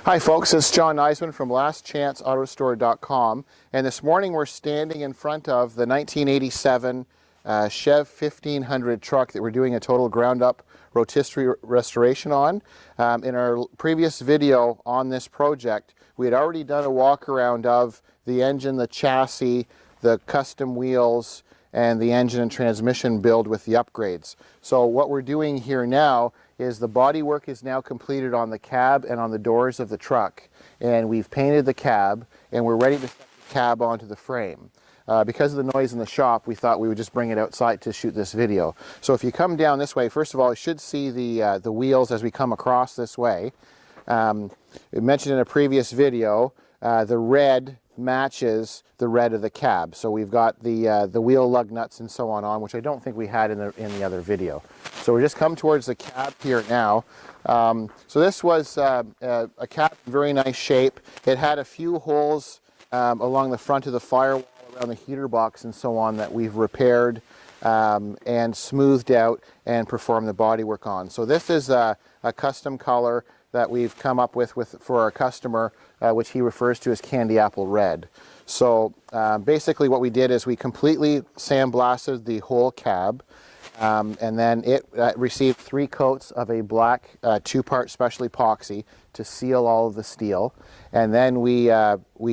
Hi folks, it's John Nizman from lastchanceautostore.com, and this morning we're standing in front of the 1987 Chev 1500 truck that we're doing a total ground-up rotisserie restoration on. In our previous video on this project, we had already done a walk-around of the engine, the chassis, the custom wheels, and the engine and transmission build with the upgrades. So what we're doing here now is the body work is now completed on the cab and on the doors of the truck, and we've painted the cab and we're ready to set the cab onto the frame. Because of the noise in the shop, we thought we would just bring it outside to shoot this video. So if you come down this way, first of all, you should see the wheels as we come across this way. We mentioned in a previous video, the red matches the red of the cab. So we've got the wheel lug nuts and so on, which I don't think we had in the other video. So we just come towards the cab here now. So this was a cab in very nice shape. It had a few holes along the front of the firewall, around the heater box and so on, that we've repaired and smoothed out and performed the body work on. So this is a custom color that we've come up with for our customer, which he refers to as candy apple red. So basically what we did is we completely sandblasted the whole cab, and then it received 3 coats of a black 2-part special epoxy to seal all of the steel, and then we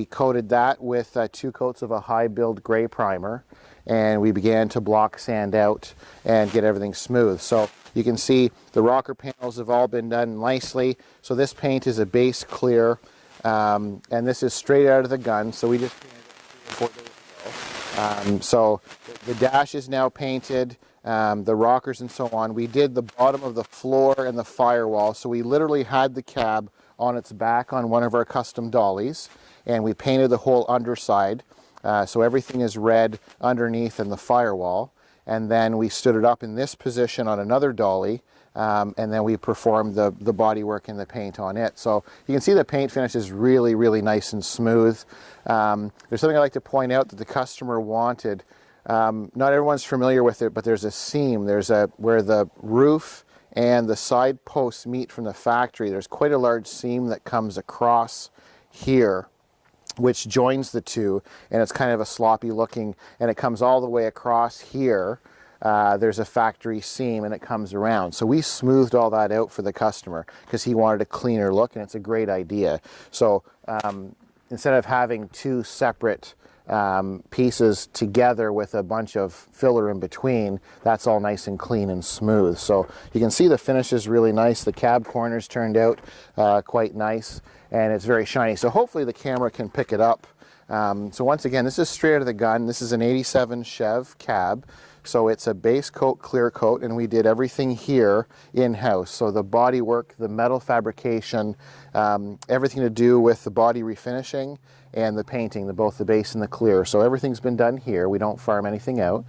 coated that with 2 coats of a high build gray primer, and we began to block sand out and get everything smooth. So you can see the rocker panels have all been done nicely. So this paint is a base clear, and this is straight out of the gun. So we just painted it 3 or 4 days ago. So the dash is now painted, the rockers and so on. We did the bottom of the floor and the firewall. So we literally had the cab on its back on one of our custom dollies, and we painted the whole underside. So everything is red underneath in the firewall. And then we stood it up in this position on another dolly, and then we performed the body work and the paint on it. So you can see the paint finish is really, really nice and smooth. There's something I'd like to point out that the customer wanted. Not everyone's familiar with it, but there's a seam. Where the roof and the side posts meet from the factory, there's quite a large seam that comes across here, which joins the two, and it's kind of a sloppy looking, and it comes all the way across here. There's a factory seam and it comes around. So we smoothed all that out for the customer because he wanted a cleaner look, and it's a great idea. So instead of having 2 separate pieces together with a bunch of filler in between, that's all nice and clean and smooth. So you can see the finish is really nice. The cab corners turned out quite nice, and it's very shiny. So hopefully the camera can pick it up. So once again, this is straight out of the gun. This is an 87 Chev cab. So it's a base coat, clear coat, and we did everything here in-house. So the body work, the metal fabrication, everything to do with the body refinishing and the painting, both the base and the clear. So everything's been done here. We don't farm anything out.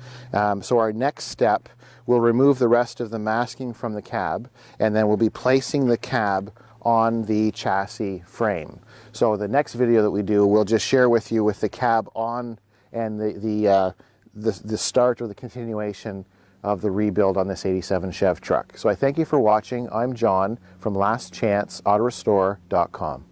So our next step, we'll remove the rest of the masking from the cab, and then we'll be placing the cab on the chassis frame. So the next video that we do, we'll just share with you with the cab on and the start or the continuation of the rebuild on this 87 Chev truck. So I thank you for watching. I'm John from lastchanceautorestore.com.